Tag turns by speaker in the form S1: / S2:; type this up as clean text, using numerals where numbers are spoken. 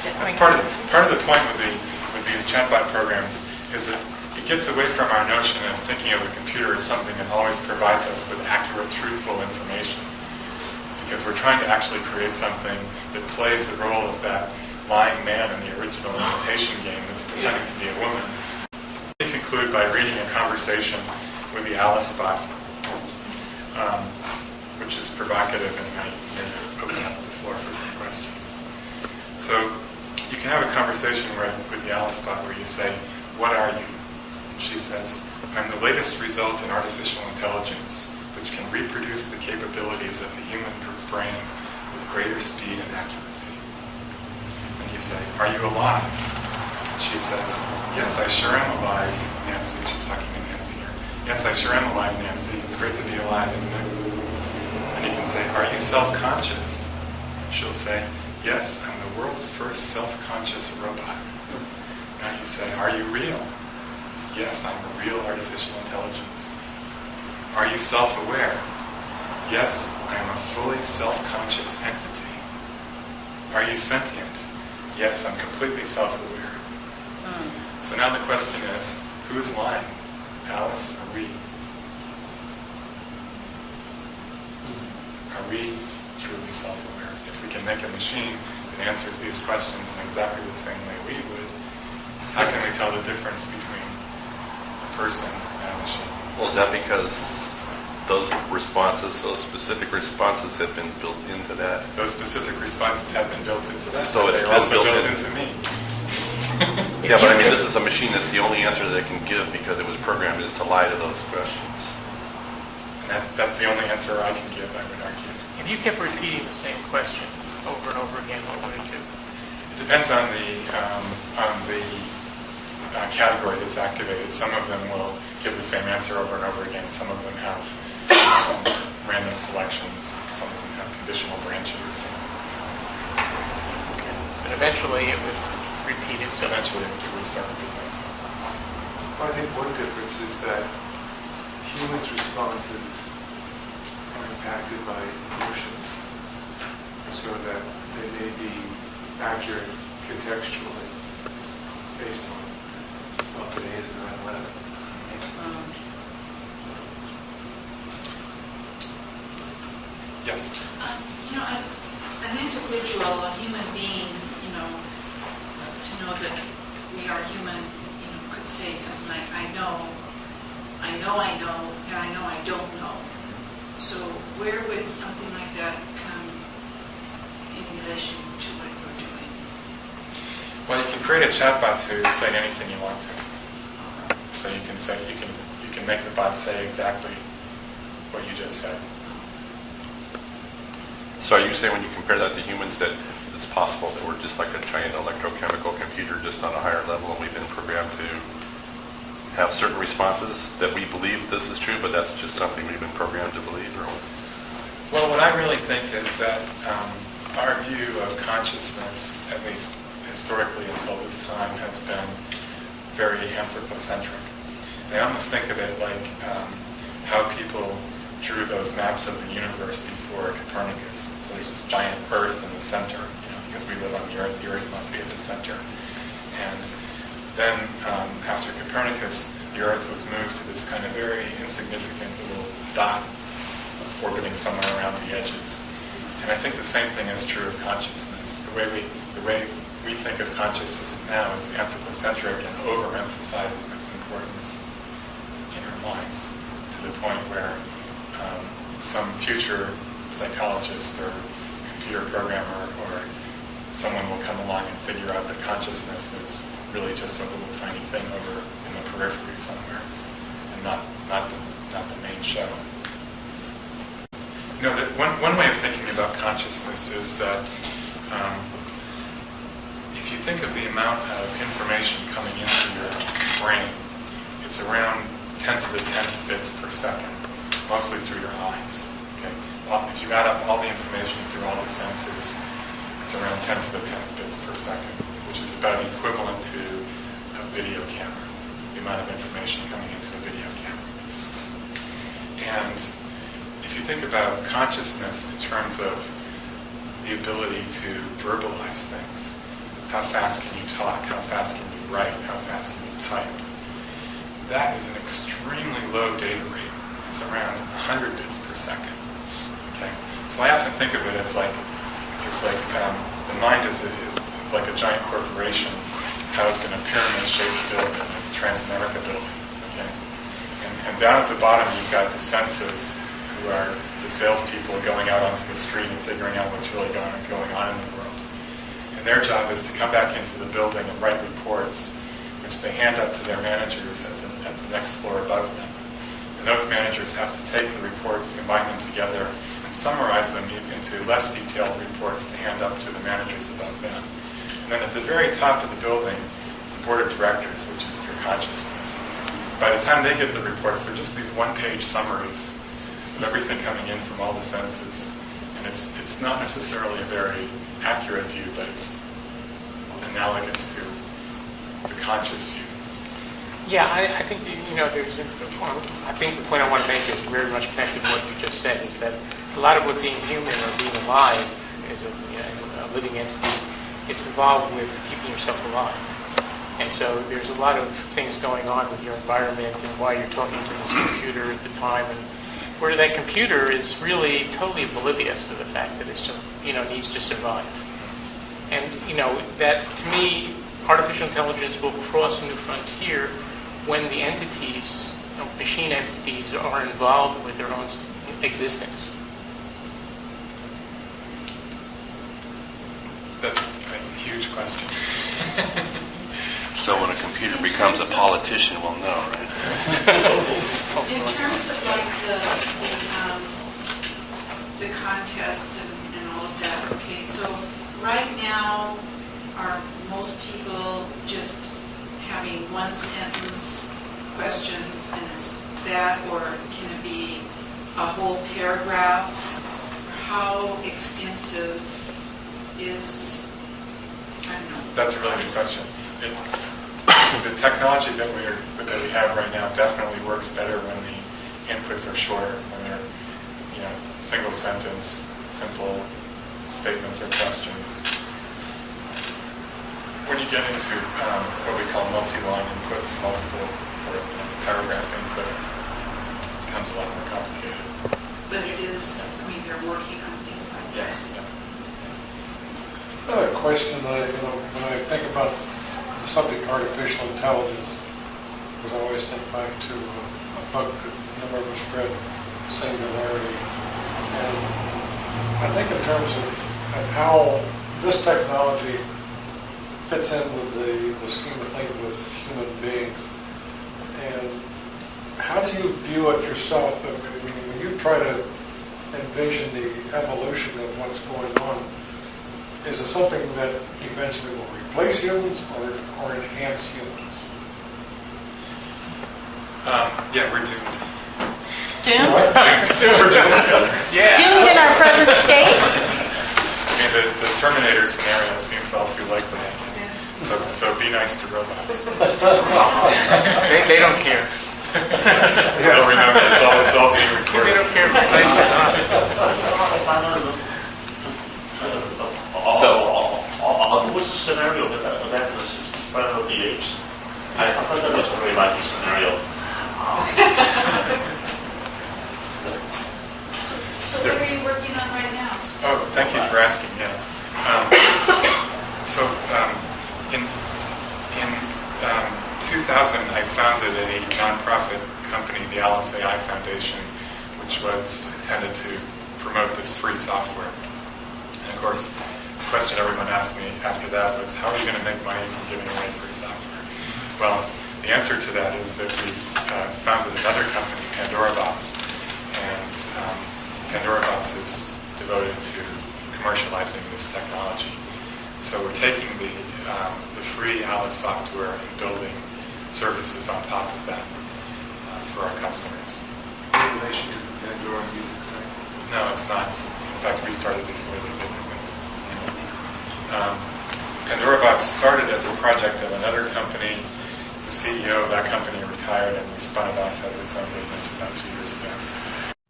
S1: Part of the point with these chatbot programs is that it gets away from our notion of thinking of a computer as something that always provides us with accurate, truthful information. Because we're trying to actually create something that plays the role of that lying man in the original imitation game that's pretending to be a woman. Let me conclude by reading a conversation with the Alice bot, which is provocative, and I open up the floor for some questions. So you can have a conversation with the Alice bot where you say, "What are you?" She says, "I'm the latest result in artificial intelligence, which can reproduce the capabilities of the human brain with greater speed and accuracy." And you say, "Are you alive?" She says, "Yes, I sure am alive, Nancy." She's talking to Nancy here. "Yes, I sure am alive, Nancy. It's great to be alive, isn't it?" And you can say, "Are you self-conscious?" She'll say, "Yes, I'm the world's first self-conscious robot." Now you say, "Are you real?" "Yes, I'm a real artificial intelligence." "Are you self-aware?" "Yes, I am a fully self-conscious entity." "Are you sentient?" "Yes, I'm completely self-aware." So now the question is, who is lying? Alice or we? Are we truly self-aware? If we can make a machine that answers these questions in exactly the same way we would, how can we tell the difference between a person and a machine?
S2: Well, is that because those responses, those specific responses have been built into that?
S1: Those specific responses have been built into that.
S2: So it's
S1: they're also built
S2: into
S1: me.
S2: Yeah, but I mean, this is a machine that the only answer that it can give, because it was programmed, is to lie to those questions.
S1: And that's the only answer I can give, I would argue.
S3: If you kept repeating the same question over and over again, what would it do?
S1: It depends on the category that's activated. Some of them will give the same answer over and over again. Some of them have random selections. Some of them have conditional branches.
S3: Okay. But eventually it would repeat itself.
S1: Eventually it would start repeating.
S4: Well, I think one difference is that humans' responses are impacted by emotions, so that they may be accurate contextually based on what it is and 9/11.
S1: Yes?
S5: An individual, a human being, to know that we are human, could say something like, I know, and I know I don't know. So where would something like that come in relation to what we're doing?
S1: Well, you can create a chatbot to say anything you want to. So you can say, you can make the bot say exactly what you just said.
S2: So are you saying when you compare that to humans that it's possible that we're just like a giant electrochemical computer just on a higher level, and we've been programmed to have certain responses that we believe this is true, but that's just something we've been programmed to believe? Or what?
S1: Well, what I really think is that our view of consciousness, at least historically until this time, has been very anthropocentric. And I almost think of it like how people drew those maps of the universe before Copernicus. So there's this giant Earth in the center, because we live on the Earth must be at the center. And then after Copernicus, the Earth was moved to this kind of very insignificant little dot orbiting somewhere around the edges. And I think the same thing is true of consciousness. The way we think of consciousness now is anthropocentric and overemphasizes its importance in our minds, to the point where some future psychologist or computer programmer or someone will come along and figure out that consciousness is really just a little tiny thing over in the periphery somewhere, and not the main show. That one way of thinking about consciousness is that if you think of the amount of information coming into your brain, it's around 10 to the 10th bits per second, mostly through your eyes. Okay? If you add up all the information through all the senses, it's around 10 to the 10th bits per second, which is about equivalent to a video camera, the amount of information coming into a video camera. And if you think about consciousness in terms of the ability to verbalize things, how fast can you talk, how fast can you write, how fast can you type. That is an extremely low data rate. It's around 100 bits per second. Okay, so I often think of it as like the mind is like a giant corporation housed in a pyramid-shaped building, like the Transamerica building. Okay, and down at the bottom you've got the senses, who are the salespeople going out onto the street and figuring out what's really going on in the world. And their job is to come back into the building and write reports, which they hand up to their managers at the next floor above them. And those managers have to take the reports, combine them together, and summarize them into less detailed reports to hand up to the managers above them. And then at the very top of the building is the board of directors, which is your consciousness. By the time they get the reports, they're just these one-page summaries of everything coming in from all the senses. And it's not necessarily a very accurate view, but it's analogous to the conscious view.
S3: Yeah, I think, I think the point I want to make is very much connected to what you just said, is that a lot of what being human or being alive as a living entity, it's involved with keeping yourself alive. And so there's a lot of things going on with your environment and why you're talking to this computer at the time, and where that computer is really totally oblivious to the fact that it's just, needs to survive. And, that to me, artificial intelligence will cross a new frontier when the entities, machine entities, are involved with their own existence.
S1: That's a huge question.
S2: So when a computer becomes a politician, we'll know, right?
S5: In terms of like the contests and all of that, okay, so right now are most people just having one sentence questions, and it's that, or can it be a whole paragraph? How extensive is, I don't know.
S1: That's a really good question. The technology that we have right now definitely works better when the inputs are shorter, when they're single sentence, simple statements or questions. When you get into what we call multi-line inputs, multiple or paragraph input, it becomes a lot more complicated.
S5: But it is, they're working on things like that.
S1: Yes. Yeah.
S6: Another question that when I think about the subject artificial intelligence, because I always think back to a book that a number of us read, Singularity. And I think in terms of how this technology fits in with the scheme of things with human beings, and how do you view it yourself? When you try to envision the evolution of what's going on, is it something that eventually will replace humans or enhance humans?
S1: Yeah, we're doomed.
S7: Doomed?
S3: Yeah.
S7: Doomed in our present state?
S1: The Terminator scenario seems all too likely. So be nice to robots.
S3: They don't care.
S1: They'll remember it's all being
S3: They
S1: recorded.
S3: don't care if it's nice or not.
S8: What's the scenario of that in the 60s, Planet of the Apes? I thought that was a very likely scenario.
S5: So what are you working on right now?
S1: Oh, thank you for asking. Yeah. In 2000, I founded a nonprofit company, the Alice AI Foundation, which was intended to promote this free software. And of course, the question everyone asked me after that was, how are you going to make money from giving away free software? Well, the answer to that is that we founded another company, PandoraBox, and PandoraBox is devoted to commercializing this technology. So we're taking the free Alice software and building services on top of that for our customers.
S4: In relation to the Pandora music site?
S1: No, it's not. In fact, we started before they did. PandoraBox started as a project of another company. The CEO of that company retired, and we spun it off as its own business about 2 years ago.